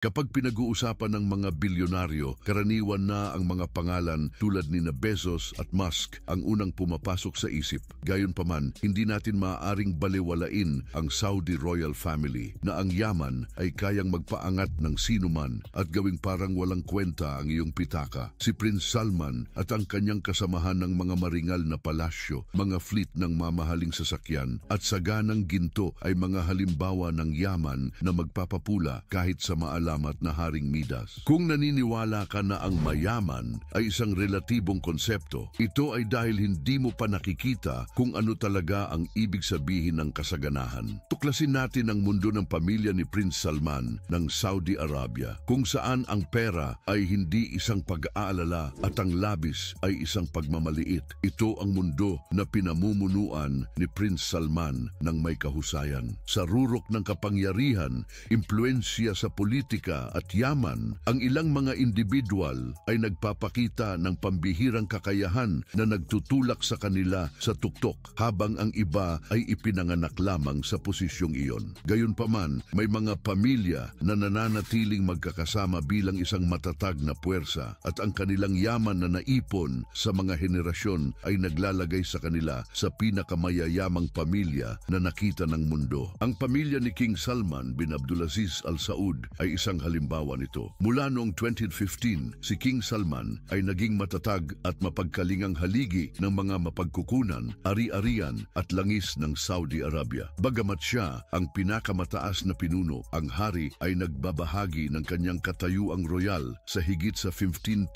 Kapag pinag-uusapan ng mga bilyonaryo, karaniwan na ang mga pangalan tulad ni Bezos at Musk ang unang pumapasok sa isip. Gayunpaman, hindi natin maaaring baliwalain ang Saudi royal family na ang yaman ay kayang magpaangat ng sinuman at gawing parang walang kwenta ang iyong pitaka. Si Prince Salman at ang kanyang kasamahan ng mga maringal na palasyo, mga fleet ng mamahaling sasakyan at saganang ginto ay mga halimbawa ng yaman na magpapapula kahit sa alamat na Haring Midas. Kung naniniwala ka na ang mayaman ay isang relatibong konsepto, ito ay dahil hindi mo pa nakikita kung ano talaga ang ibig sabihin ng kasaganahan. Tuklasin natin ang mundo ng pamilya ni Prince Salman ng Saudi Arabia, kung saan ang pera ay hindi isang pag-aalala at ang labis ay isang pagmamaliit. Ito ang mundo na pinamumunuan ni Prince Salman ng may kahusayan. Sa rurok ng kapangyarihan, impluensya sa politika at yaman, ang ilang mga individual ay nagpapakita ng pambihirang kakayahan na nagtutulak sa kanila sa tuktok habang ang iba ay ipinanganak lamang sa posisyong iyon. Gayunpaman, may mga pamilya na nananatiling magkakasama bilang isang matatag na puwersa at ang kanilang yaman na naipon sa mga henerasyon ay naglalagay sa kanila sa pinakamayayamang pamilya na nakita ng mundo. Ang pamilya ni King Salman bin Abdulaziz Al Saud ay isang halimbawa nito. Mula noong 2015, si King Salman ay naging matatag at mapagkalingang haligi ng mga mapagkukunan, ari-arian at langis ng Saudi Arabia. Bagamat siya ang pinakamataas na pinuno, ang hari ay nagbabahagi ng kanyang katayuang royal sa higit sa 15,000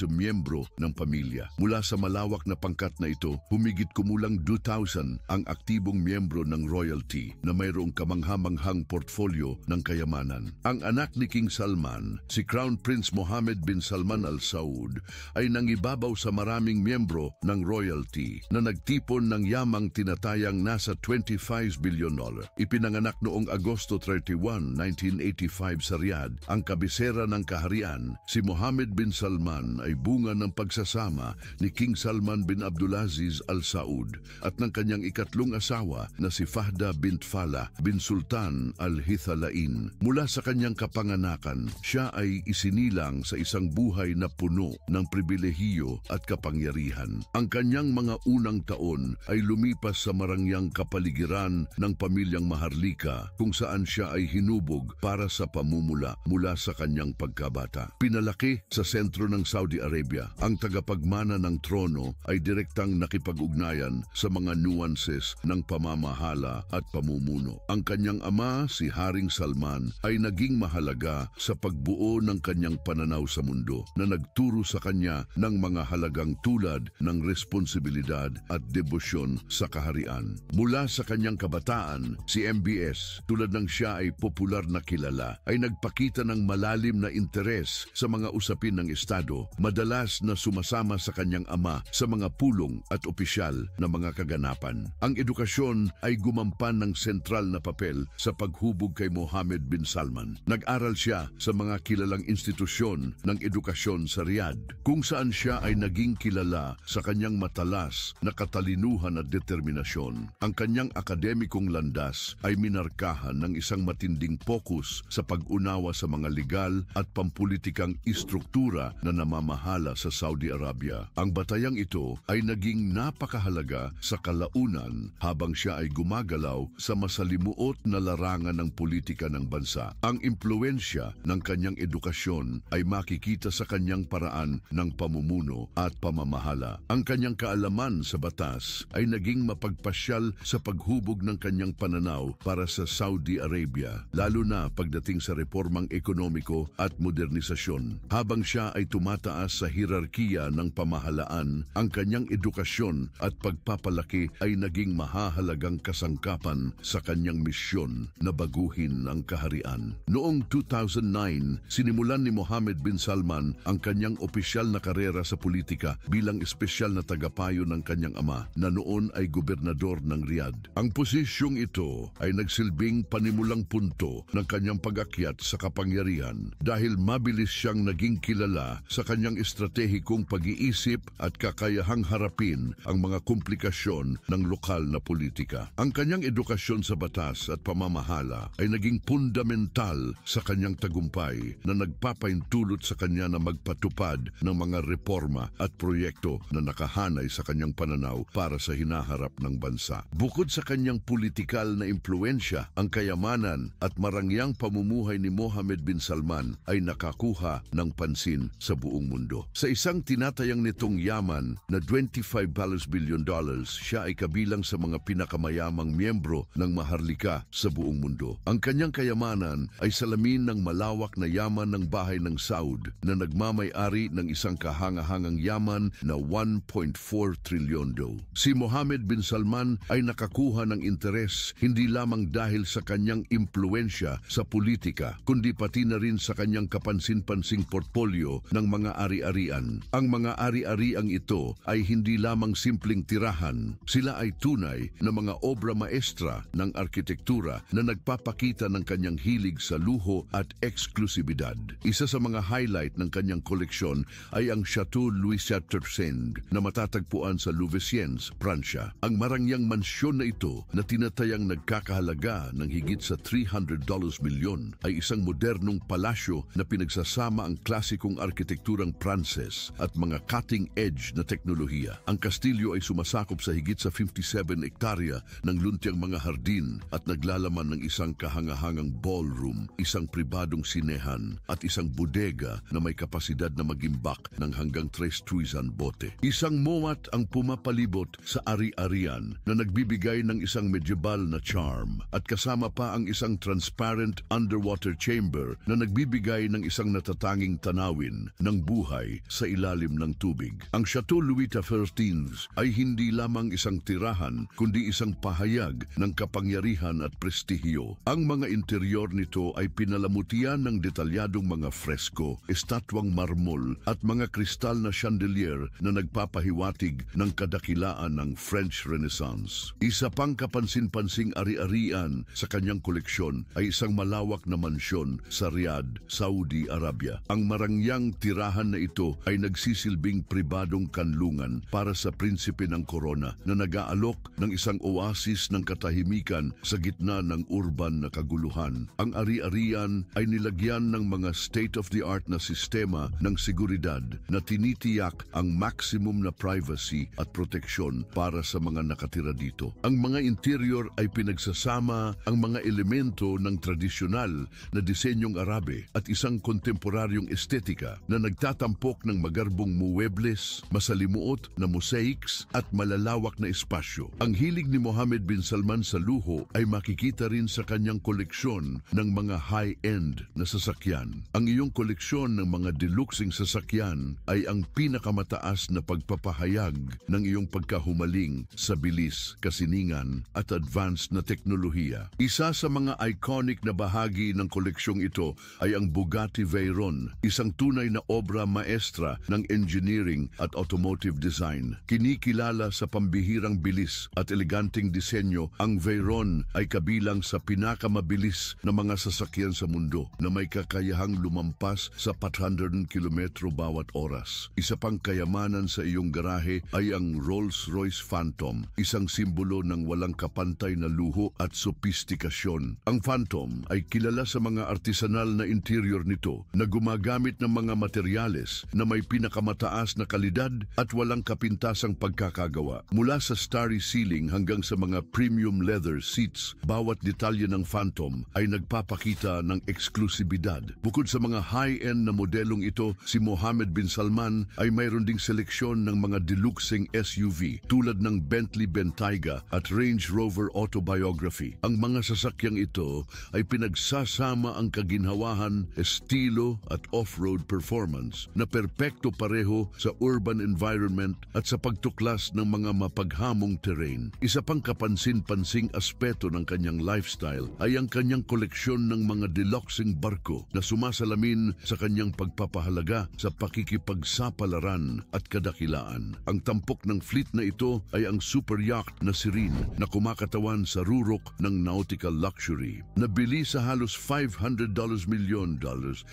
miyembro ng pamilya. Mula sa malawak na pangkat na ito, humigit kumulang 2,000 ang aktibong miyembro ng royalty na mayroong kamanghamanghang portfolio ng kayamanan. Ang anak ni King Salman, si Crown Prince Mohammed bin Salman Al Saud, ay nangibabaw sa maraming miyembro ng royalty na nagtipon ng yamang tinatayang nasa $25 billion. Ipinanganak noong Agosto 31, 1985 sa Riyadh, ang kabisera ng kaharian. Si Mohammed bin Salman ay bunga ng pagsasama ni King Salman bin Abdulaziz Al Saud at ng kanyang ikatlong asawa na si Fahda bint Falah bin Sultan Al Hithalain. Mula sa kanyang kapanganakan, siya ay isinilang sa isang buhay na puno ng pribilehiyo at kapangyarihan. Ang kanyang mga unang taon ay lumipas sa marangyang kapaligiran ng pamilyang Maharlika kung saan siya ay hinubog para sa pamumula mula sa kanyang pagkabata. Pinalaki sa sentro ng Saudi Arabia, ang tagapagmana ng trono ay direktang nakipag-ugnayan sa mga nuances ng pamamahala at pamumuno. Ang kanyang ama, si Haring Salman, ay naging mahalaga sa pagbuo ng kanyang pananaw sa mundo na nagturo sa kanya ng mga halagang tulad ng responsibilidad at debosyon sa kaharian. Mula sa kanyang kabataan, si MBS, tulad ng siya ay popular na kilala, ay nagpakita ng malalim na interes sa mga usapin ng Estado, madalas na sumasama sa kanyang ama sa mga pulong at opisyal na mga kaganapan. Ang edukasyon ay gumampan ng sentral na papel sa paghubog kay Mohammed bin Salman. Nag-aral siya sa mga kilalang institusyon ng edukasyon sa Riyadh, kung saan siya ay naging kilala sa kanyang matalas na katalinuhan at determinasyon. Ang kanyang akademikong landas ay minarkahan ng isang matinding pokus sa pag-unawa sa mga legal at pampulitikang istruktura na namamahala sa Saudi Arabia. Ang batayang ito ay naging napakahalaga sa kalaunan habang siya ay gumagalaw sa masalimuot na larangan ng politika ng bansa. Ang impluensya ng kanyang edukasyon ay makikita sa kanyang paraan ng pamumuno at pamamahala. Ang kanyang kaalaman sa batas ay naging mapagpasyal sa paghubog ng kanyang pananaw para sa Saudi Arabia, lalo na pagdating sa reformang ekonomiko at modernisasyon. Habang siya ay tumataas sa hierarkiya ng pamahalaan, ang kanyang edukasyon at pagpapalaki ay naging mahahalagang kasangkapan sa kanyang misyon na baguhin ang kaharian. Noong 2009, sinimulan ni Mohammed bin Salman ang kanyang opisyal na karera sa politika bilang espesyal na tagapayo ng kanyang ama na noon ay gobernador ng Riyadh. Ang posisyong ito ay nagsilbing panimulang punto ng kanyang pag-akyat sa kapangyarihan dahil mabilis siyang naging kilala sa kanyang estratehikong pag-iisip at kakayahang harapin ang mga komplikasyon ng lokal na politika. Ang kanyang edukasyon sa batas at pamamahala ay naging fundamental sa kanyang tagumpay na nagpapaintulot sa kanya na magpatupad ng mga reforma at proyekto na nakahanay sa kanyang pananaw para sa hinaharap ng bansa. Bukod sa kanyang politikal na impluensya, ang kayamanan at marangyang pamumuhay ni Mohammed bin Salman ay nakakuha ng pansin sa buong mundo. Sa isang tinatayang nitong yaman na $25 billion, siya ay kabilang sa mga pinakamayamang miyembro ng maharlika sa buong mundo. Ang kanyang kayamanan ay salamin ng malawak na yaman ng bahay ng Saud na nagmamay-ari ng isang kahangahangang yaman na $1.4 trilyon. Si Mohammed bin Salman ay nakakuha ng interes hindi lamang dahil sa kanyang impluensya sa politika, kundi pati na rin sa kanyang kapansin-pansing portfolio ng mga ari-arian. Ang mga ari-ariang ito ay hindi lamang simpleng tirahan, sila ay tunay na mga obra maestra ng arkitektura na nagpapakita ng kanyang hilig sa luho at eksklusibidad. Isa sa mga highlight ng kanyang koleksyon ay ang Chateau Louis XIV na matatagpuan sa Louveciennes, Pransya. Ang marangyang mansyon na ito na tinatayang nagkakahalaga ng higit sa $300 milyon ay isang modernong palasyo na pinagsasama ang klasikong arkitekturang Pranses at mga cutting-edge na teknolohiya. Ang kastilyo ay sumasakop sa higit sa 57 ektarya ng luntiang mga hardin at naglalaman ng isang kahangahangang ballroom, isang pribadong sinehan at isang bodega na may kapasidad na magimbak ng hanggang 3,000 bote. Isang mowat ang pumapalibot sa ari-arian na nagbibigay ng isang medieval na charm at kasama pa ang isang transparent underwater chamber na nagbibigay ng isang natatanging tanawin ng buhay sa ilalim ng tubig. Ang Chateau Louis XIV ay hindi lamang isang tirahan kundi isang pahayag ng kapangyarihan at prestihiyo. Ang mga interior nito ay pinalamutian ng detalyadong mga fresko, estatwang marmol at mga kristal na chandelier na nagpapahiwatig ng kadakilaan ng French Renaissance. Isa pang kapansin-pansing ari-arian sa kanyang koleksyon ay isang malawak na mansyon sa Riyadh, Saudi Arabia. Ang marangyang tirahan na ito ay nagsisilbing pribadong kanlungan para sa prinsipe ng korona na nag-aalok ng isang oasis ng katahimikan sa gitna ng urban na kaguluhan. Ang ari-arian ay nilagyan ng mga state-of-the-art na sistema ng seguridad na tinitiyak ang maximum na privacy at proteksyon para sa mga nakatira dito. Ang mga interior ay pinagsasama ang mga elemento ng tradisyonal na disenyong Arabe at isang kontemporaryong estetika na nagtatampok ng magarbong muebles, masalimuot na mosaics at malalawak na espasyo. Ang hilig ni Mohammed bin Salman sa luho ay makikita rin sa kanyang koleksyon ng mga high-end na sasakyan. Ang iyong koleksyon ng mga deluxing sasakyan ay ang pinakamataas na pagpapahayag ng iyong pagkahumaling sa bilis, kasiningan at advanced na teknolohiya. Isa sa mga iconic na bahagi ng koleksyong ito ay ang Bugatti Veyron, isang tunay na obra maestra ng engineering at automotive design. Kinikilala sa pambihirang bilis at eleganteng disenyo, ang Veyron ay kabilang sa pinakamabilis na mga sasakyan sa mundo na may kakayahang lumampas sa 400 kilometro bawat oras. Isa pang kayamanan sa iyong garahe ay ang Rolls-Royce Phantom, isang simbolo ng walang kapantay na luho at sopistikasyon. Ang Phantom ay kilala sa mga artisanal na interior nito na gumagamit ng mga materyales na may pinakamataas na kalidad at walang kapintasang pagkakagawa. Mula sa starry ceiling hanggang sa mga premium leather seats, bawat detalye ng Phantom ay nagpapakita ng eksklusibidad. Bukod sa mga high-end na modelong ito, si Mohammed bin Salman ay mayroon ding seleksyon ng mga deluxing SUV tulad ng Bentley Bentayga at Range Rover Autobiography. Ang mga sasakyang ito ay pinagsasama ang kaginhawahan, estilo at off-road performance na perpekto pareho sa urban environment at sa pagtuklas ng mga mapaghamong terrain. Isa pang kapansin-pansing aspeto ng kanyang lifestyle ay ang kanyang koleksyon ng mga deluxing barko na sumasalamin sa kanyang pagpapahalaga sa pakikipagsapalaran at kadakilaan. Ang tampok ng fleet na ito ay ang super yacht na Serene na kumakatawan sa rurok ng nautical luxury. Nabili sa halos $500 milyon,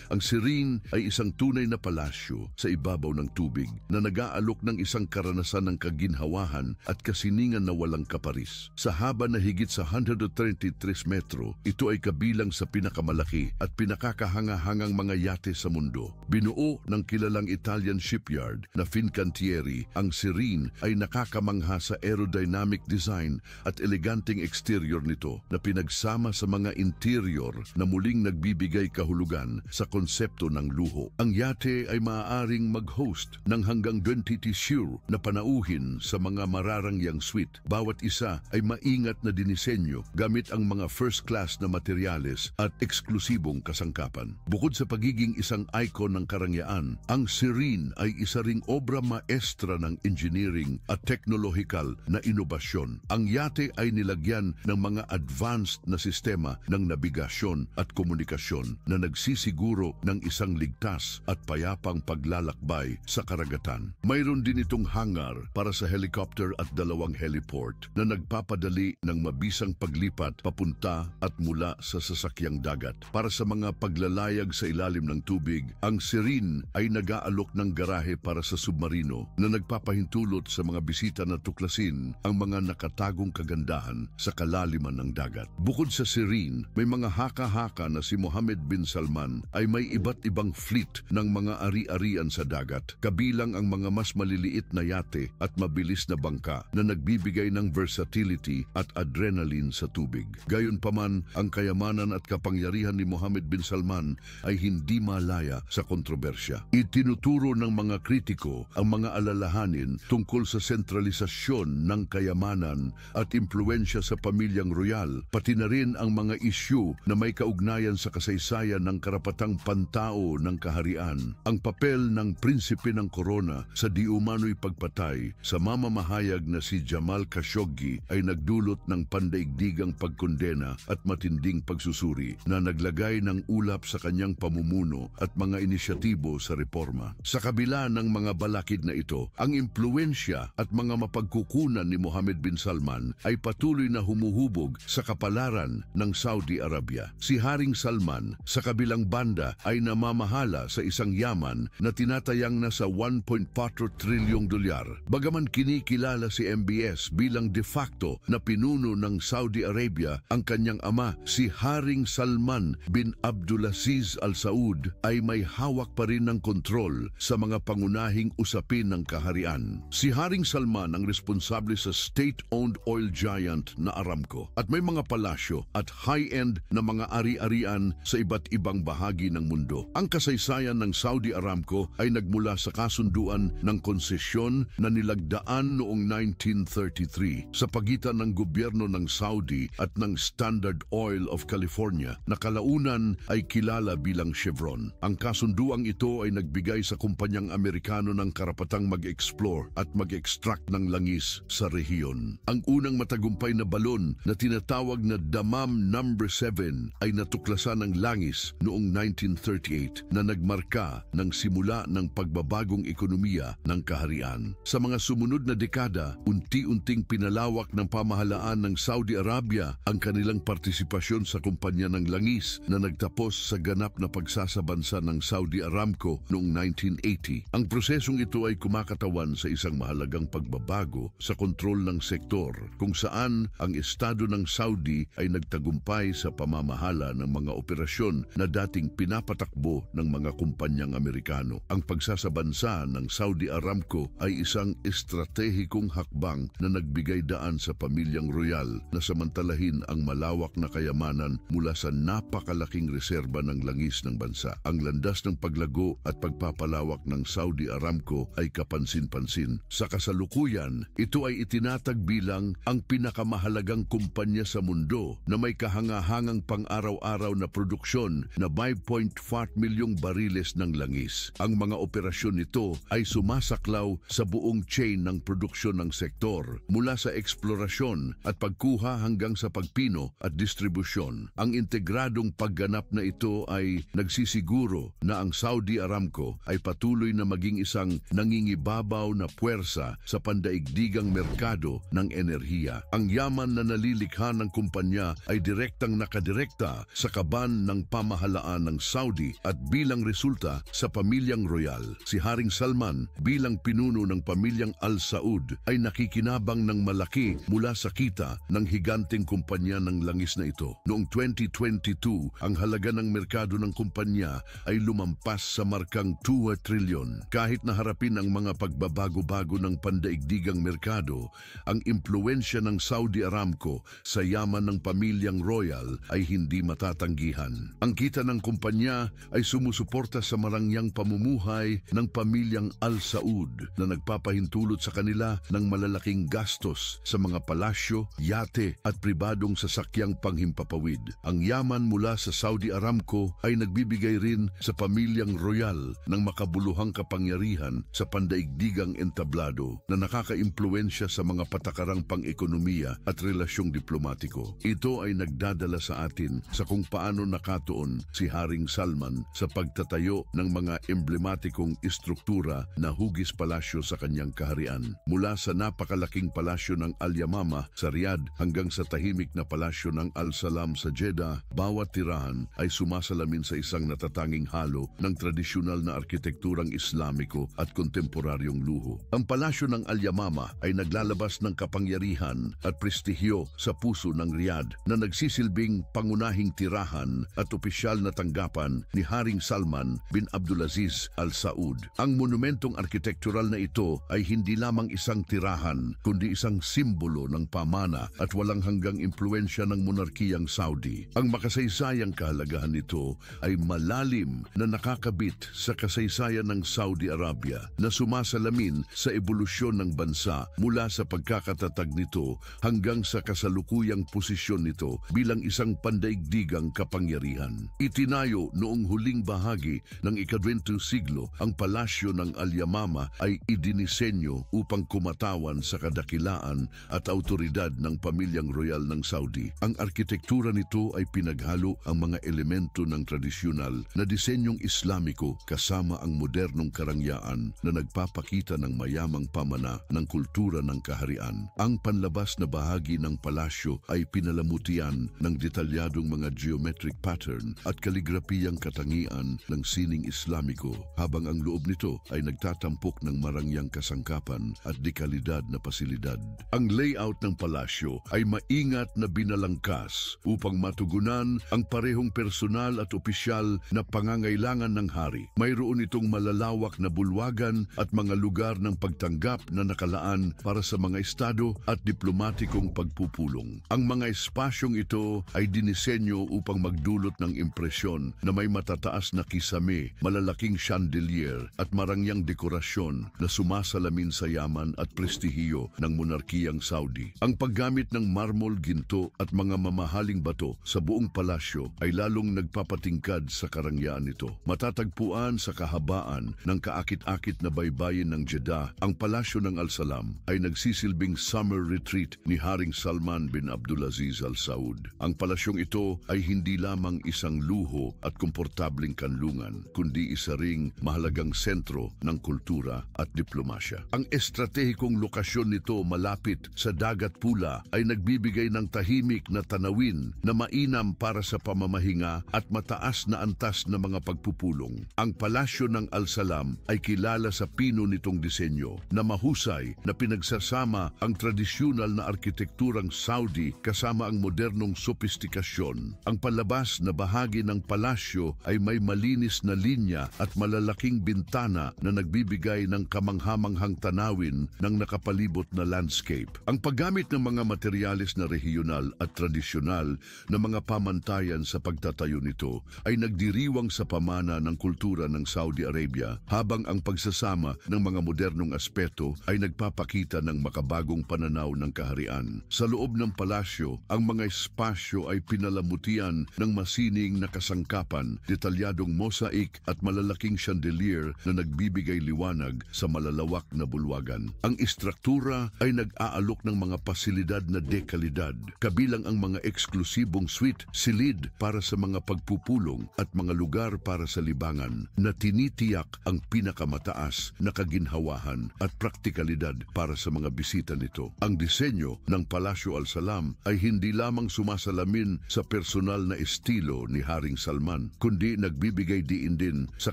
ang Serene ay isang tunay na palasyo sa ibabaw ng tubig na nag-aalok ng isang karanasan ng kaginhawahan at kasiningan na walang kaparis. Sa haba na higit sa 133 metro, ito ay kabilang sa pinakamalaki pinakamalaki at pinakakahangahangang mga yate sa mundo. Binuo ng kilalang Italian shipyard na Fincantieri, ang Serene ay nakakamangha sa aerodynamic design at eleganteng exterior nito na pinagsama sa mga interior na muling nagbibigay kahulugan sa konsepto ng luho. Ang yate ay maaaring mag-host ng hanggang 20 tissue na panauhin sa mga mararangyang suite. Bawat isa ay maingat na dinisenyo gamit ang mga first-class na materyales at eksklusibong kasangkapan. Bukod sa pagiging isang icon ng karangyaan, ang Serene ay isa ring obra maestra ng engineering at teknolohikal na inobasyon. Ang yate ay nilagyan ng mga advanced na sistema ng nabigasyon at komunikasyon na nagsisiguro ng isang ligtas at payapang paglalakbay sa karagatan. Mayroon din itong hangar para sa helicopter at 2 heliport na nagpapadali ng mabisang paglipat papunta at mula sa sasakyang dagat. Para sa mga paglalayag sa ilalim ng tubig, ang Serene ay nag-aalok ng garahe para sa submarino na nagpapahintulot sa mga bisita na tuklasin ang mga nakatagong kagandahan sa kalaliman ng dagat. Bukod sa Serene, may mga haka-haka na si Mohammed bin Salman ay may iba't ibang fleet ng mga ari-arian sa dagat, kabilang ang mga mas maliliit na yate at mabilis na bangka na nagbibigay ng versatility at adrenaline sa tubig. Gayunpaman, ang kayamanan at kapangyarihan ni Mohammed bin Salman ay hindi malaya sa kontrobersya. Itinuturo ng mga kritiko ang mga alalahanin tungkol sa sentralisasyon ng kayamanan at impluensya sa pamilyang royal, pati na rin ang mga isyu na may kaugnayan sa kasaysayan ng karapatang pantao ng kaharian. Ang papel ng prinsipe ng korona sa diumano'y pagpatay sa mamamahayag na si Jamal Khashoggi ay nagdulot ng pandaigdigang pagkondena at matinding pagsusuri na naglagay ng ulap sa kanyang pamumuno at mga inisyatibo sa reforma. Sa kabila ng mga balakid na ito, ang impluensya at mga mapagkukunan ni Mohammed bin Salman ay patuloy na humuhubog sa kapalaran ng Saudi Arabia. Si Haring Salman, sa kabilang banda, ay namamahala sa isang yaman na tinatayang nasa 1.4 trilyong dolyar. Bagaman kinikilala si MBS bilang de facto na pinuno ng Saudi Arabia, ang kanyang ama, si Haring Salman bin Abdulaziz Al Saud, ay may hawak pa rin ng kontrol sa mga pangunahing usapin ng kaharian. Si Haring Salman ang responsable sa state-owned oil giant na Aramco at may mga palasyo at high-end na mga ari-arian sa iba't ibang bahagi ng mundo. Ang kasaysayan ng Saudi Aramco ay nagmula sa kasunduan ng konsesyon na nilagdaan noong 1933 sa pagitan ng gobyerno ng Saudi at ng Standard Oil of California na kalaunan ay kilala bilang Chevron. Ang kasunduang ito ay nagbigay sa kumpanyang Amerikano ng karapatang mag-explore at mag-extract ng langis sa rehiyon. Ang unang matagumpay na balon na tinatawag na Dammam No. 7 ay natuklasan ng langis noong 1938 na nagmarka ng simula ng pagbabagong ekonomiya ng kaharian. Sa mga sumunod na dekada, unti-unting pinalawak ng pamahalaan ng Saudi Arabia ang kanilang partisipasyon sa kumpanya ng langis na nagtapos sa ganap na pagsasabansa ng Saudi Aramco noong 1980. Ang prosesong ito ay kumakatawan sa isang mahalagang pagbabago sa kontrol ng sektor kung saan ang estado ng Saudi ay nagtagumpay sa pamamahala ng mga operasyon na dating pinapatakbo ng mga kumpanyang Amerikano. Ang pagsasabansa ng Saudi Aramco ay isang estratehikong hakbang na nagbigay daan sa pamilyang royal na samantalahin ang malawak na kayamanan mula sa napakalaking reserba ng langis ng bansa. Ang landas ng paglago at pagpapalawak ng Saudi Aramco ay kapansin-pansin. Sa kasalukuyan, ito ay itinatag bilang ang pinakamahalagang kumpanya sa mundo na may kahangahangang pang-araw-araw na produksyon na 5.4 milyong bariles ng langis. Ang mga operasyon nito ay sumasaklaw sa buong chain ng produksyon ng sektor, mula sa eksplorasyon at pagkuha hanggang sa pagpino at distribusyon. Ang integradong pagganap na ito ay nagsisiguro na ang Saudi Aramco ay patuloy na maging isang nangingibabaw na puwersa sa pandaigdigang merkado ng enerhiya. Ang yaman na nalilikha ng kumpanya ay direktang nakadirekta sa kaban ng pamahalaan ng Saudi at bilang resulta sa pamilyang royal. Si Haring Salman bilang pinuno ng pamilyang Al Saud ay nakikinabang ng malaki mula sa kita ng higanteng kumpanya ng langis na ito. Noong 2022 ang halaga ng merkado ng kumpanya ay lumampas sa markang 2 trilyon. Kahit naharapin ang mga pagbabago-bago ng pandaigdigang merkado, ang impluwensya ng Saudi Aramco sa yaman ng pamilyang royal ay hindi matatanggihan. Ang kita ng kumpanya ay sumusuporta sa marangyang pamumuhay ng pamilyang Al Saud na nagpapahintulot sa kanila ng malalaking gastos sa mga palasyo, yate at pribadong sasakyang panghimpapawid. Ang yaman mula sa Saudi Aramco ay nagbibigay rin sa pamilyang royal ng makabuluhang kapangyarihan sa pandaigdigang entablado na nakakaimpluwensya sa mga patakarang pang-ekonomiya at relasyong diplomatiko. Ito ay nagdadala sa atin sa kung paano nakatuon si Haring Salman sa pagtatayo ng mga emblematikong istruktura na hugis palasyo sa kanyang kaharian. Mula sa napakalaking palasyo ng Al Yamamah sa Riyadh hanggang sa tahimik na palasyo ng Al Salam sa Jeddah, bawat tirahan ay sumasalamin sa isang natatanging halo ng tradisyonal na arkitekturang Islamiko at kontemporaryong luho. Ang palasyo ng Al Yamamah ay naglalabas ng kapangyarihan at prestihyo sa puso ng Riyadh na nagsisilbing pangunahing tirahan at opisyal na tanggapan ni Haring Salman bin Abdulaziz Al Saud. Ang monumentong arkitektural na ito ay hindi lamang isang tirahan kundi isang simbolo ng pamana at walang hanggang impluwensya ng monarkiyang Saudi. Ang makasaysayang kahalagahan nito ay malalim na nakakabit sa kasaysayan ng Saudi Arabia na sumasalamin sa ebolusyon ng bansa mula sa pagkakatatag nito hanggang sa kasalukuyang posisyon nito bilang isang pandaigdigang kapangyarihan. Itinayo noong huling bahagi ng ika-20 siglo, ang palasyo ng Al Yamamah ay idinisenyo upang kumatawan sa kadakilaan at autoridad ng pamilyang royal ng Saudi. Ang arkitektura nito ay pinaghalo ang mga elemento ng tradisyonal na disenyong Islamiko kasama ang modernong karangyaan na nagpapakita ng mayamang pamana ng kultura ng kaharian. Ang panlabas na bahagi ng palasyo ay pinalamutian ng detalyadong mga geometric pattern at kaligrapiyang katangian ng sining Islamiko, habang ang loob nito ay nagtatampok ng marangyang kasangkapan at dekalidad na pasilidad. Ang layout ng palasyo ay maingat na binalangkas upang matugunan ang parehong personal at opisyal na pangangailangan ng hari. Mayroon itong malalawak na bulwagan at mga lugar ng pagtanggap na nakalaan para sa mga estado at diplomatikong pagpupulong. Ang mga espasyong ito ay dinisenyo upang magdulot ng impresyon na may matataas na kisame, malalaking chandelier at marangyang dekorasyon na sumasalamin sa yaman at prestihiyo ng monarkiyang Saudi. Ang paggamit ng marmol, ginto at mga mamahaling bato sa buong palasyo ay lalong nagpapatingkad sa karangyaan nito. Matatagpuan sa kahabaan ng kaakit-akit na baybayin ng Jeddah, ang palasyo ng Al Salam ay nagsisilbing summer retreat ni Haring Salman bin Abdulaziz Al Saud. Ang palasyong ito ay hindi lamang isang luho at komportabling kanlungan, kundi isa ring mahalagang sentro ng kultura at diplomasya. Ang estratehikong lokasyon nito malapit sa Dagat Pula ay nagbibigay ng tahimik na tanawin na mainam para sa pamamahinga at mataas na antas na mga pagpupulong. Ang palasyo ng Al Salam ay kilala sa pino nitong disenyo na mahusay na pinagsasama ang tradisyonal na arkitekturang Saudi kasama ang modernong sopistikasyon. Ang palabas na bahagi ng palasyo ay may malinis na linya at malalaking bintana na nagbibigay ng kamanghamanghang tanawin ng nakapalibot na landscape. Ang paggamit ng mga materyales na regional at tradisyonal na mga pamantayan sa pagtatayo nito ay nagdiriwang sa pamana ng kultura ng Saudi Arabia, habang ang pagsasama ng mga modernong aspeto ay nagpapakita ng makabagong pananaw ng kaharian. Sa loob ng palasyo, ang mga espasyo ay pinalamutian ng masining na kasangkapan, detalyadong mosaik at malalaking chandelier na nagbibigay liwanag sa malalawak na bulwagan. Ang istruktura ay nag-aalok ng mga pasilidad na dekalidad, kabilang ang mga eksklusibong suite, silid para sa mga pagpupulong at mga lugar para sa libangan na tinitiyak ang pinakamataas na kaginhawahan at praktikalidad para sa mga bisita nito. Ang disenyo ng Palasyo Al Salam ay hindi lamang sumasalamin sa personal na estilo ni Haring Salman, kundi nagbibigay diin din sa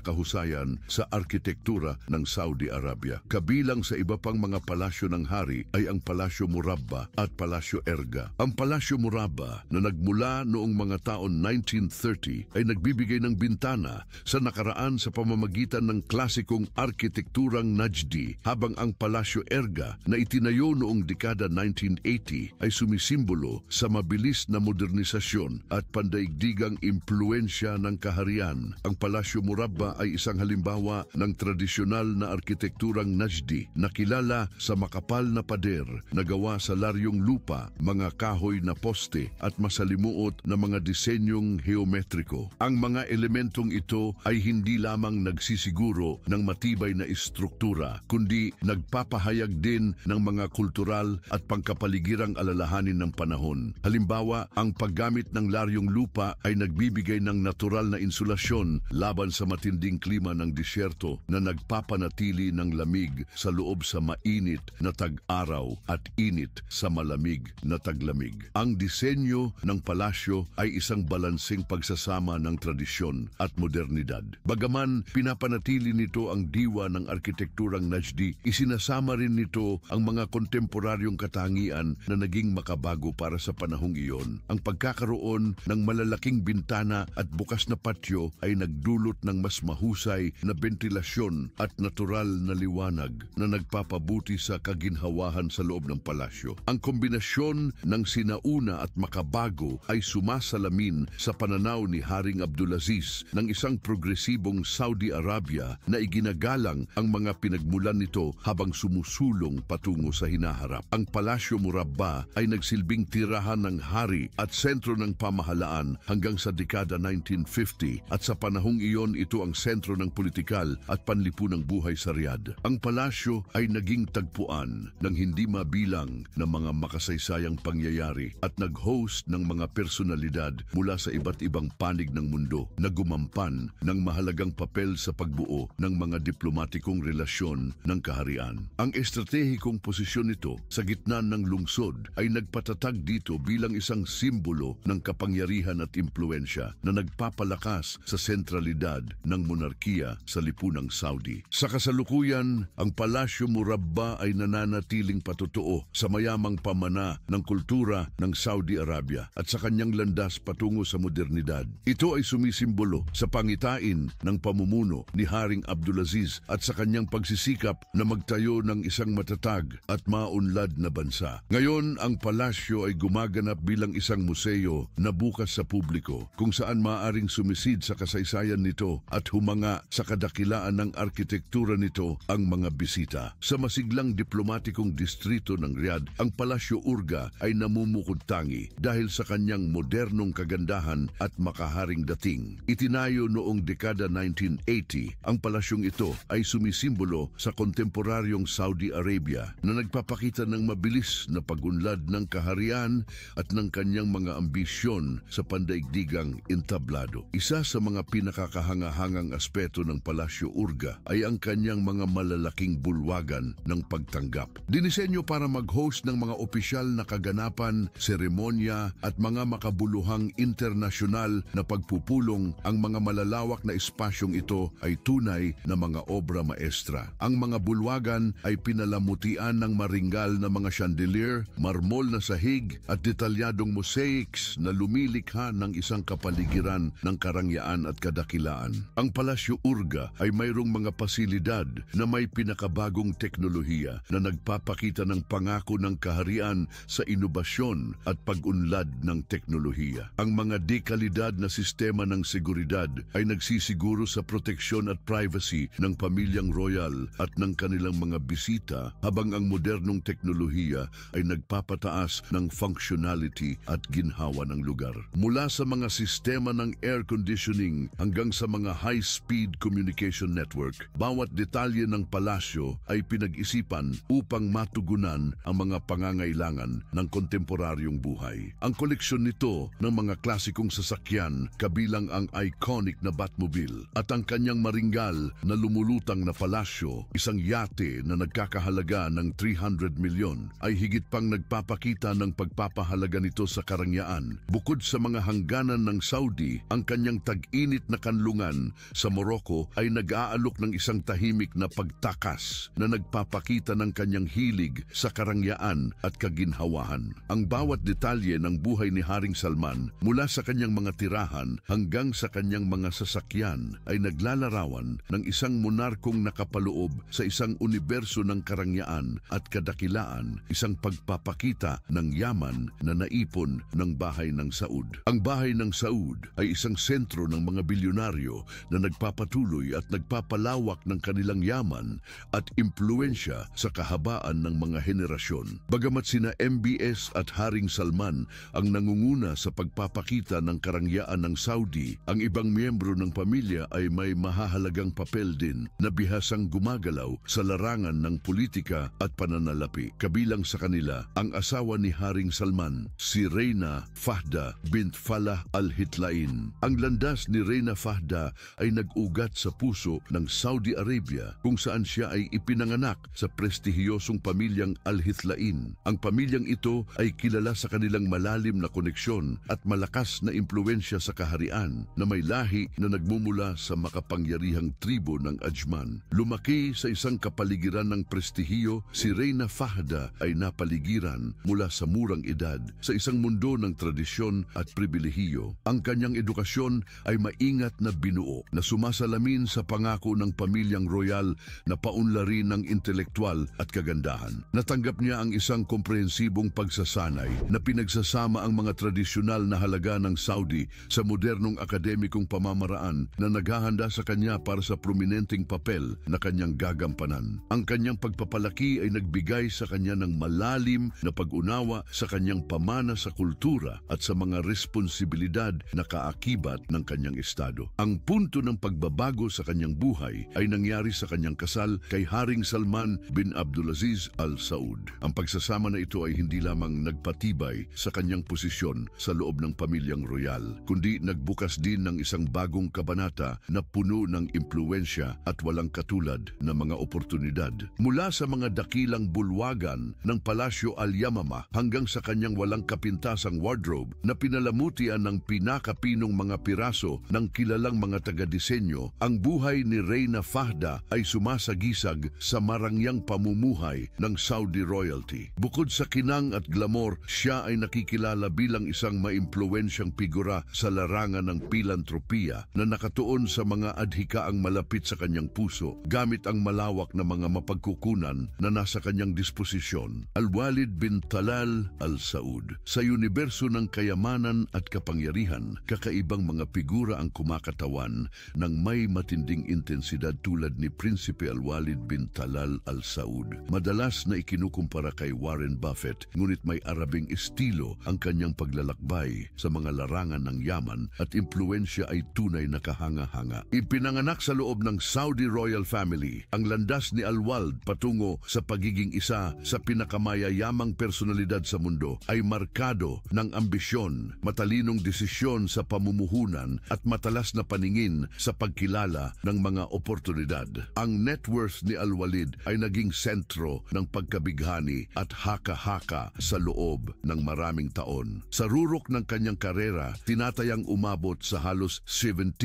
kahusayan sa arkitektura ng Saudi Arabia. Kabilang sa iba pang mga palasyo ng hari ay ang Palasyo Murabba at Palasyo Erga. Ang Palasyo Murabba na nagmula noong mga taon 1930 ay nagbibigay ng bintana sa nakaraan sa pamamagitan ng klasikong arkitekturang Najdi, habang ang Palasyo Erga na itinayo noong dekada 1980 ay sumisimbolo sa mabilis na modernisasyon at pandaigdigang impluensya ng kaharian. Ang Palasyo Murabba ay isang halimbawa ng tradisyonal na arkitekturang Najdi na kilala sa makapal na pader na gawa sa laryong lupa, mga kahoy na poste at masalimuot na mga disenyong geometriko. Ang mga elementong ito ay hindi lamang nagsisiguro ng matibay na istruktura, kundi nagpapahayag din ng mga kultural at pangkapaligirang alalahanin ng panahon. Halimbawa, ang paggamit ng laryong lupa ay nagbibigay ng natural na insulasyon laban sa matinding klima ng disyerto na nagpapanatili ng lamig sa loob sa mainit na tag-araw at init sa malamig na taglamig. Ang disenyo ng palasyo ay isang balanseng pagsasama ng tradisyon at modernidad. Bagaman pinapanatili nito ang diwa ng arkitekturang Najdi, isinasama rin nito ang mga kontemporaryong katangian na naging makabago para sa panahong iyon. Ang pagkakaroon ng malalaking bintana at bukas na patio ay nagdulot ng mas mahusay na bentilasyon at natural na liwanag na nagpapabuti sa kaginhawahan sa loob ng palasyo. Ang kombinasyon ng sinauna at makabago ay sumasalamin sa pananaw ni Haring Abdulaziz ng isang progresibong Saudi Arabia na iginagalang ang mga pinagmulan nito habang sumusulong patungo sa hinaharap. Ang Palasyo Murabba ay nagsilbing tirahan ng hari at sentro ng pamahalaan hanggang sa dekada 1950 at sa panahong iyon ito ang sentro ng politikal at panlipunang buhay sa Riyadh. Ang palasyo ay naging tagpuan ng hindi mabilang na mga makasaysayang pangyayari at nag-host ng mga personalidad mula sa iba't ibang panig ng mundo na gumampan ng mahalagang papel sa pagbuo ng mga diplomatikong relasyon ng kaharian. Ang estratehikong posisyon nito sa gitna ng lungsod ay nagpatatag dito bilang isang simbolo ng kapangyarihan at impluensya na nagpapalakas sa sentralidad ng monarkiya sa lipunang Saudi. Sa kasalukuyan, ang Palasyo Murabba ay nananatiling patotoo sa mayamang pamana ng kultura ng Saudi Arabia at sa kanyang landas patungo sa modernidad. Ito ay sumisimbolo sa pangitain ng pamumuno ni Haring Abdulaziz at sa kanyang pagsisikap na magtayo ng isang matatag at maunlad na bansa. Ngayon, ang palasyo ay gumaganap bilang isang museo na bukas sa publiko kung saan maaaring sumisid sa kasaysayan nito at humanga sa kadakilaan ng arkitektura nito ang mga bisita. Sa masiglang diplomatikong distrito ng Riyadh, ang Palasyo Urga ay namumukod-tangi dahil sa kanyang modernong kagandahan at makaharing dating. Itinayo noong dekada 1980, ang palasyong ito ay sumisimbolo sa kontemporaryong Saudi Arabia na nagpapakita ng mabilis na pagunlad ng kaharian at ng kanyang mga ambisyon sa pandaigdigang entablado. Isa sa mga pinakakahangahangang aspeto ng Palasyo Urga ay ang kanyang mga malalaking bulwagan ng pagtanggap. Dinisenyo para mag-host ng mga opisyal na kaganapan, seremonya at mga makabuluhang internasyonal na pagpupulong. Ang mga malalawak na espasyong ito ay tunay na mga obra maestra. Ang mga bulwagan ay pinalamutian ng maringgal na mga chandelier, marmol na sahig at detalyadong mosaics na lumilikha ng isang kapaligiran ng karangyaan at kadakilaan. Ang Palasyo Urga ay mayroong mga pasilidad na may pinakabagong teknolohiya na nagpapakita ng pangako ng kaharian sa inobasyon at pag-unlad ng teknolohiya. Ang mga dekalidad na sistema ng seguridad ay nagsisiguro sa proteksyon at privacy ng pamilyang royal at ng kanilang mga bisita, habang ang modernong teknolohiya ay nagpapataas ng functionality at ginhawa ng lugar. Mula sa mga sistema ng air conditioning hanggang sa mga high-speed communication network, bawat detalye ng palasyo ay pinag-isipan upang matugunan ang mga pangangailangan ng kontemporaryong buhay. Ang koleksyon nito ng mga klasikong sasakyan, kabilang ang iconic na Batmobile at ang kanyang maringgal na lumulutang na palasyo, isang yate na nagkakahalaga ng 300 milyon, ay higit pang nagpapakita ng pagpapahalaga nito sa karangyaan. Bukod sa mga hangganan ng Saudi, ang kanyang tag-init na kanlungan sa Morocco ay nag-aalok ng isang tahimik na pagtakas na nagpapakita ng kanyang hilig sa karangyaan at kaginhawahan. Ang bawat detalye ng buhay ni Haring Salman mula sa kanyang mga tirahan hanggang sa kanyang mga sasakyan ay naglalarawan ng isang monarkong nakapaloob sa isang universo ng karangyaan at kadakilaan, isang pagpapakita ng yaman na naipon ng bahay ng Saud. Ang bahay ng Saud ay isang sentro ng mga bilyonaryo na nagpapatuloy at nagpapalawak ng kanilang yaman at impluensya sa kahabaan ng mga henerasyon. Bagamat sina MBS at Haring Salman ang nangunguna sa pagpapakita ng karangyaan ng Saudi, ang ibang miyembro ng pamilya ay may mahahalagang papel din na bihasang gumagalaw sa larangan ng politika at pananalapi. Kabilang sa kanila ang asawa ni Haring Salman, si Reina Fahda bint Falah Al-Hitlain. Ang landas ni Reina Fahda ay nag-ugat sa puso ng Saudi Arabia kung saan siya ay ipinanganak sa prestihiyosong pamilyang Al-Hitlain. Ang pamilyang ito ay kilala sa kanilang malalim na koneksyon at malakas na impluensya sa kaharian na may lahi na nagmumula sa makapangyarihang tribo ng Ajman. Lumaki sa isang kapaligiran ng prestihiyo, si Reina Fahda ay napaligiran mula sa murang edad sa isang mundo ng tradisyon at pribilehiyo. Ang kanyang edukasyon ay maingat na binuo na sumasalamin sa pangako ng pamilyang royal na paunlarin ng intelektual at kagandahan. Natanggap niya ang isang komprehensibong pagsasanay na pinagsasama ang mga tradisyonal na halaga ng Saudi sa modernong akademikong pamamaraan na naghahanda sa kanya para sa prominenteng papel na kanyang gagampanan. Ang kanyang pagpapalaki ay nagbigay sa kanya ng malalim na pag-unawa sa kanyang pamana sa kultura at sa mga responsibilidad na kaakibat ng kanyang estado. Ang punto ng pagbabago sa kanyang buhay ay nangyari sa kanyang kasal kay Haring Salman bin Abdulaziz Al Saud. Ang pagsasama na ito ay hindi lamang nagpatibay sa kanyang posisyon sa loob ng pamilyang royal, kundi nagbukas din ng isang bagong kabanata na puno ng impluensya at walang katulad na mga oportunidad. Mula sa mga dakilang bulwagan ng Palasyo Al-Yamamah hanggang sa kanyang walang kapintasang wardrobe na pinalamutian ng pinakapinong mga piraso ng kilalang mga taga-disenyo, ang buhay ni Reina Fahda ay sumasagisag sa marangyang pamumuhay ng Saudi royalty. Bukod sa kinang at glamour, siya ay nakikilala bilang isang maimpluwensyang figura sa larangan ng pilantropiya na nakatuon sa mga adhikaang malapit sa kanyang puso gamit ang malawak na mga mapagkukunan na nasa kanyang disposisyon. Al-Walid bin Talal Al Saud. Sa universo ng kayamanan at kapangyarihan, kakaibang mga figura ang kumakatawan ng may matinding intensidad tulad ni Prinsipe Al-Walid bin Talal Al Saud. Madalas na ikinukumpara kay Warren Buffett, ngunit may Arabing estilo ang kanyang paglalakbay sa mga larangan ng yaman at impluensya ay tunay na kahanga-hanga. Ipinanganak sa loob ng Saudi royal family, ang landas ni Al-Walid patungo sa pagiging isa sa pinakamayayamang personalidad sa mundo ay markado ng ambisyon, matalinong desisyon sa pamumuhunan at matalas na paningin sa pagkilala ng mga oportunidad. Ang net worth ni Al-Walid ay naging sentro ng pagkabighani at haka-haka sa loob ng maraming taon. Sa rurok ng kanyang karera, tinatayang umabot sa halos $70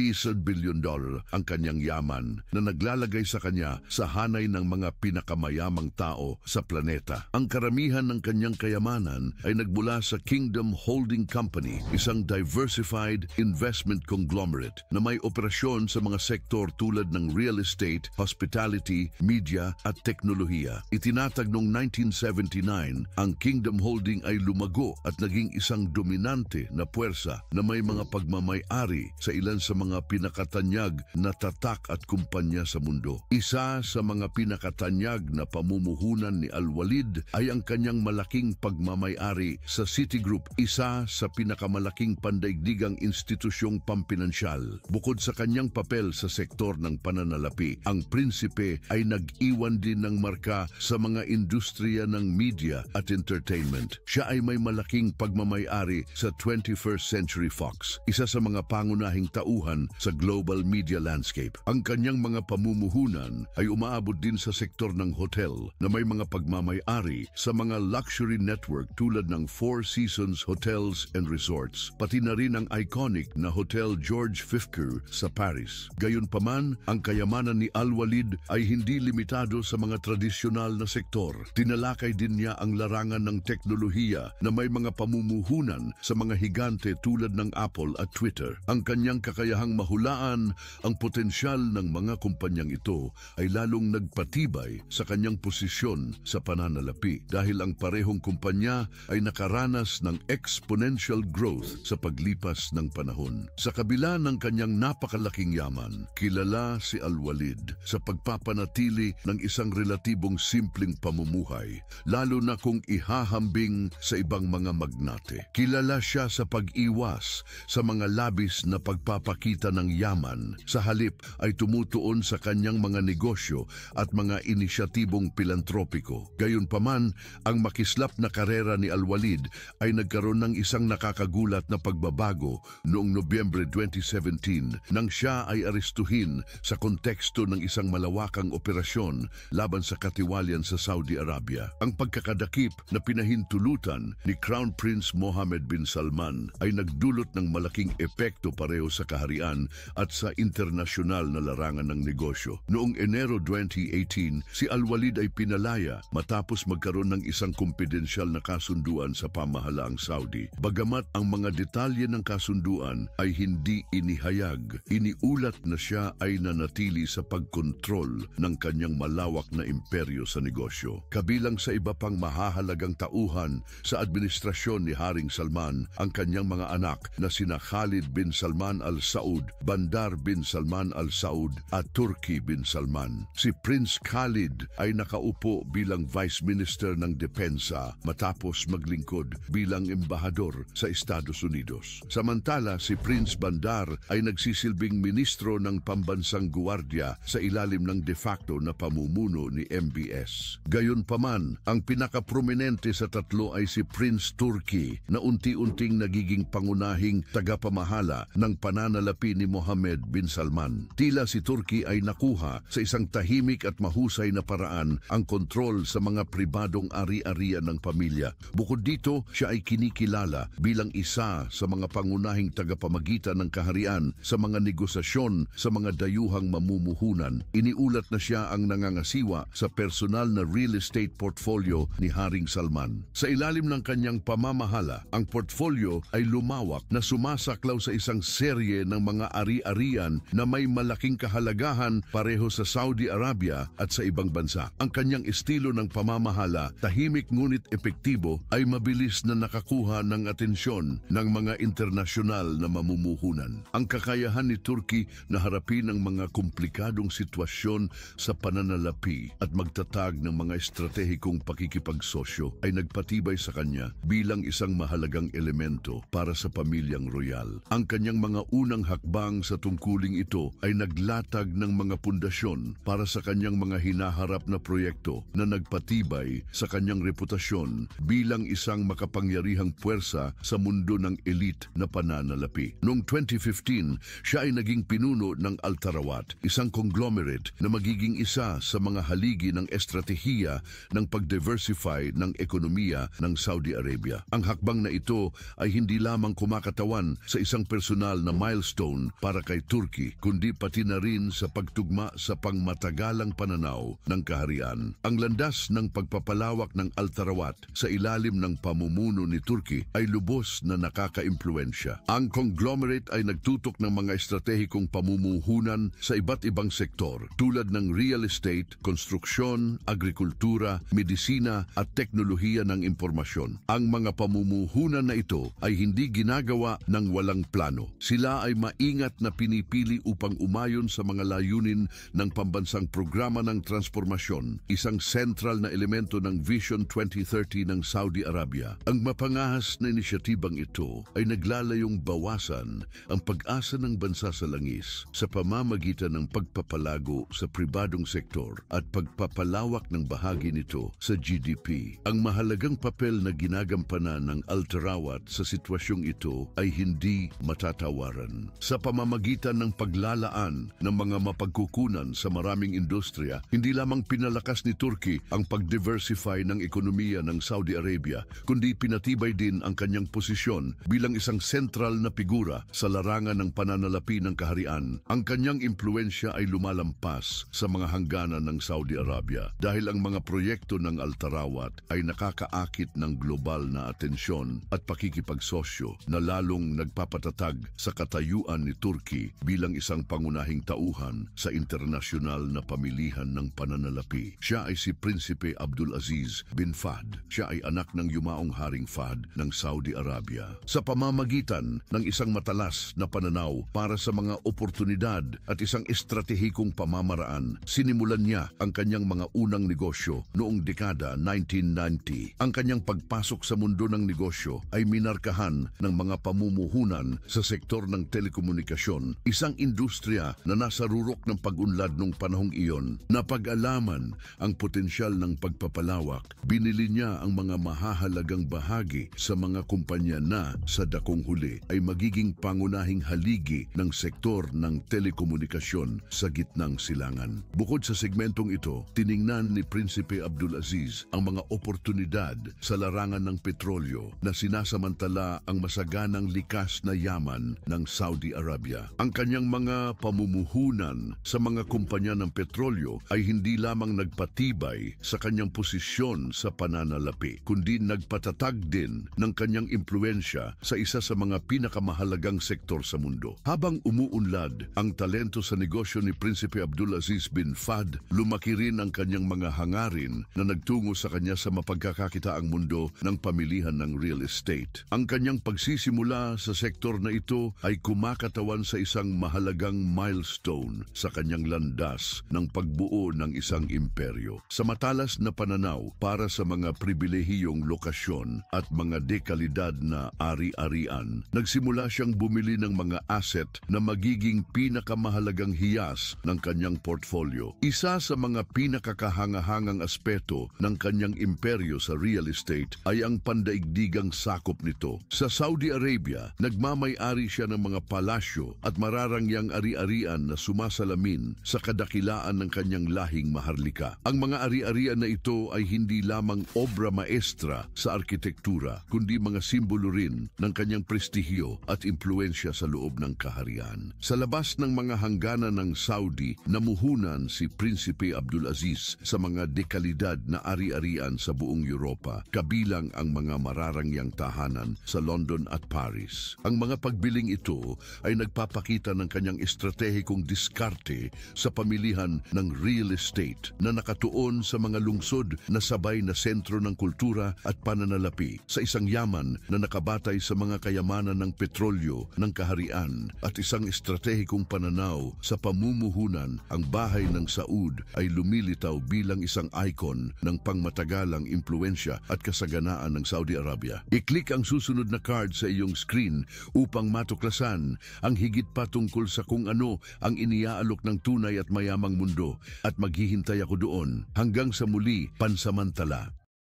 billion ang kanyang yaman na naglalagay sa kanya sa hanay ng mga pinakamayamang tao sa planeta. Ang karamihan ng kanyang kayamanan ay nagmula sa Kingdom Holding Company, isang diversified investment conglomerate na may operasyon sa mga sektor tulad ng real estate, hospitality, media at teknolohiya. Itinatag noong 1979, ang Kingdom Holding ay lumago at naging isang dominante na puwersa na may mga pagmamay-ari sa ilan sa mga pinakatanyag na tatak at kumpanya sa mundo. Isa sa mga pinakatanyag na pamumuhunan ni Al-Walid ay ang kanyang malaking pagmamay-ari sa Citigroup, isa sa pinakamalaking pandaigdigang institusyong pampinansyal. Bukod sa kanyang papel sa sektor ng pananalapi, ang prinsipe ay nag-iwan din ng marka sa mga industriya ng media at entertainment. Siya ay may malaking pagmamay-ari sa 21st Century Fox, isa sa mga pangunahing tauhan sa global media landscape. Ang kanyang mga pamumuhunan ay umaabot din sa sektor ng hotel na may mga pagmamay-ari sa mga luxury network tulad ng Four Seasons Hotels and Resorts, pati na rin ang iconic na Hotel George Fifker sa Paris. Gayunpaman, ang kayamanan ni Al-Walid ay hindi limitado sa mga tradisyonal na sektor. Tinalakay din niya ang larangan ng teknolohiya na may mga pamumuhunan sa mga higante tulad ng Apple at Twitter. Ang kanyang kakayahang mahulaan ang potensyal ng mga kumpanyang ito ay lalong nagpatibay sa kanyang posisyon sa pananalapi dahil ang parehong kumpanya ay nakaranas ng exponential growth sa paglipas ng panahon. Sa kabila ng kanyang napakalaking yaman, kilala si Al-Walid sa pagpapanatili ng isang relatibong simpleng pamumuhay, lalo na kung ihahambing sa ibang mga magnate. Kilala siya sa pag-iwas sa mga labis na pagpapakita ng yaman, sa halip ay tumutuon sa kanyang mga negosyo at mga inisyatibong pilantropiko. Gayunpaman, ang makislap na karera ni Al-Walid ay nagkaroon ng isang nakakagulat na pagbabago noong Nobyembre 2017 nang siya ay arestuhin sa konteksto ng isang malawakang operasyon laban sa katiwalian sa Saudi Arabia. Ang pagkakadakip na pinahintulutan ni Crown Prince Mohammed bin Salman ay nagdulot ng malaking epekto pareho sa kaharian at sa internasyonal na larangan ng negosyo. Noong Enero 2018, si Al-Walid ay pinalaya matapos magkaroon ng isang kumpidensyal na kasunduan sa pamahalaang Saudi. Bagamat ang mga detalye ng kasunduan ay hindi inihayag, iniulat na siya ay nanatili sa pagkontrol ng kanyang malawak na imperyo sa negosyo. Kabilang sa iba pang mahahalagang tauhan sa administrasyon ni Haring Salman ang kanyang mga anak na sina Khalid bin Salman Al Saud, Bandar bin Salman Al Saud at Turki bin Salman. Si Prince Khalid ay nakaupo bilang Vice Minister ng Depensa matapos maglingkod bilang embahador sa Estados Unidos. Samantala, si Prince Bandar ay nagsisilbing ministro ng Pambansang Guwardiya sa ilalim ng de facto na pamumuno ni MBS. Gayunpaman, ang pinakaprominente sa tatlo ay si Prince Turki na unti-unting nagiging pangunahing tagapamahala ng pananalapi ni Mohammed bin Salman. Tila si Turki ay nakuha sa isang tahimik at mahusay na paraan ang kontrol sa mga pribadong ari-arian ng pamilya. Bukod dito, siya ay kinikilala bilang isa sa mga pangunahing tagapamagitan ng kaharian sa mga negosasyon sa mga dayuhang mamumuhunan. Iniulat na siya ang nangangasiwa sa personal na real estate portfolio ni Haring Salman. Sa ilalim ng kanyang pamamahala, ang portfolio ay lumawak na sumasaklaw sa isang serye ng mga ari-arian na may malaking kahalagahan pareho sa Saudi Arabia at sa ibang bansa. Ang kanyang estilo ng pamamahala, tahimik ngunit epektibo, ay mabilis na nakakuha ng atensyon ng mga internasyonal na mamumuhunan. Ang kakayahan ni Turki na harapin ang mga komplikadong sitwasyon sa pananalapi at magtatag ng mga estratehikong pakikipagsosyo ay nagpatibay sa kanya bilang isang mahalagang elemento para sa pamilyang royal. Ang kanyang mga unang hakbang sa tungkuling ito ay naglatag ng mga pundasyon para sa kanyang mga hinaharap na proyekto na nagpatibay sa kanyang reputasyon bilang isang makapangyarihang puwersa sa mundo ng elite na pananalapi. Noong 2015, siya ay naging pinuno ng Al Tarawat, isang conglomerate na magiging isa sa mga haligi ng estratehiya ng pag-diversify ng ekonomiya ng Saudi Arabia. Ang hakbang na ito ay hindi lamang kumakatawan sa isang personal na milestone para kay Turki, kundi pati na rin sa pagtugma sa pangmatagalang pananaw ng kaharian. Ang landas ng pagpapalawak ng Al Tarawat sa ilalim ng pamumuno ni Turki ay lubos na nakaka-impluensya. Ang conglomerate ay nagtutok ng mga estratehikong pamumuhunan sa iba't ibang sektor tulad ng real estate, konstruksyon, agrikultura, medisina at teknolohiya ng impormasyon. Ang mga pamumuhunan na ito ay hindi ginagawa ng walang plano. Sila ay maingat na pinipili upang umayon sa mga layunin ng pambansang programa ng transformasyon, isang sentral na elemento ng Vision 2030 ng Saudi Arabia. Ang mapangahas na inisyatibang ito ay naglalayong bawasan ang pag-asa ng bansa sa langis sa pamamagitan ng pagpapalago sa pribadong sektor at pagpapalawak ng bahagi nito sa GDP. Ang mahalagang papel na ginagampanan ng Al Tarawat sa sitwasyong ito ay hindi matatawaran. Sa pamamagitan ng paglalaan ng mga mapagkukunan sa maraming industriya, hindi lamang pinalakas ni Turki ang pag-diversify ng ekonomiya ng Saudi Arabia, kundi pinatibay din ang kanyang posisyon bilang isang sentral na figura sa larangan ng pananalapi ng kaharian. Ang kanyang impluensya ay lumalampas sa mga hangganan ng Saudi Arabia dahil ang mga proyekto ng Al Tarawat ay nakakaakit ng global na atensyon at pagsosyo na lalong nagpapatatag sa katayuan ni Turkey bilang isang pangunahing tauhan sa internasyonal na pamilihan ng pananalapi. Siya ay si Prinsipe Abdulaziz bin Fahd. Siya ay anak ng yumaong Haring Fahd ng Saudi Arabia. Sa pamamagitan ng isang matalas na pananaw para sa mga oportunidad at isang estratehikong pamamaraan, sinimulan niya ang kanyang mga unang negosyo noong dekada 1990. Ang kanyang pagpasok sa mundo ng negosyo ay minarkahan ng mga pamumuhunan sa sektor ng telekomunikasyon, isang industriya na nasa rurok ng pag-unlad nung panahong iyon. Napag-alaman ang potensyal ng pagpapalawak, binili niya ang mga mahahalagang bahagi sa mga kumpanya na sa dakong huli ay magiging pangunahing haligi ng sektor ng telekomunikasyon sa gitnang silangan. Bukod sa segmentong ito, tiningnan ni Prinsipe Abdulaziz ang mga oportunidad sa larangan ng petrolyo na sinasamantala ang masaganang likas na yaman ng Saudi Arabia. Ang kanyang mga pamumuhunan sa mga kumpanya ng petrolyo ay hindi lamang nagpatibay sa kanyang posisyon sa pananalapi, kundi nagpatatag din ng kanyang impluensya sa isa sa mga pinakamahalagang sektor sa mundo. Habang umuunlad ang talento sa negosyo ni Prinsipe Abdulaziz bin Fahd, lumaki rin ang kanyang mga hangarin na nagtungo sa kanya sa mapagkakakitaang mundo ng pamilihan ng real estate. Ang kanyang pagsisimula sa sektor na ito ay kumakatawan sa isang mahalagang milestone sa kanyang landas ng pagbuo ng isang imperyo. Sa matalas na pananaw para sa mga pribilehiyong lokasyon at mga dekalidad na ari-arian, nagsimula siyang bumili ng mga asset na magiging pinakamahalagang hiyas ng kanyang portfolio. Isa sa mga pinakakahangahangang aspeto ng kanyang imperyo sa real estate ay ang pandaigdigang sakop nito. Sa Saudi Arabia, nagmamay-ari siya ng mga palasyo at mararangyang ari-arian na sumasalamin sa kadakilaan ng kanyang lahing maharlika. Ang mga ari-arian na ito ay hindi lamang obra maestra sa arkitektura, kundi mga simbolo rin ng kanyang prestihiyo at impluensya sa loob ng kaharian. Sa labas ng mga hangganan ng Saudi, namuhunan si Prinsipe Abdulaziz sa mga dekalidad na ari-arian sa buong Europa, kabilang ang mga mararangyang tahanan sa London at Paris. Ang mga pagbiling ito ay nagpapakita ng kanyang estratehikong diskarte sa pamilihan ng real estate na nakatuon sa mga lungsod na sabay na sentro ng kultura at pananalapi, sa isang yaman na nakabatay sa mga kayamanan ng petrolyo ng kaharian at isang estratehikong pananaw sa pamumuhunan. Ang bahay ng Saud ay lumilitaw bilang isang icon ng pangmatagalang impluensya at kasaganaan ng Saudi Arabia. I-click ang susunod na card sa iyong screen upang matuklasan ang higit pa tungkol sa kung ano ang iniaalok ng tunay at mayamang mundo, at maghihintay ako doon. Hanggang sa muli, pansamantala.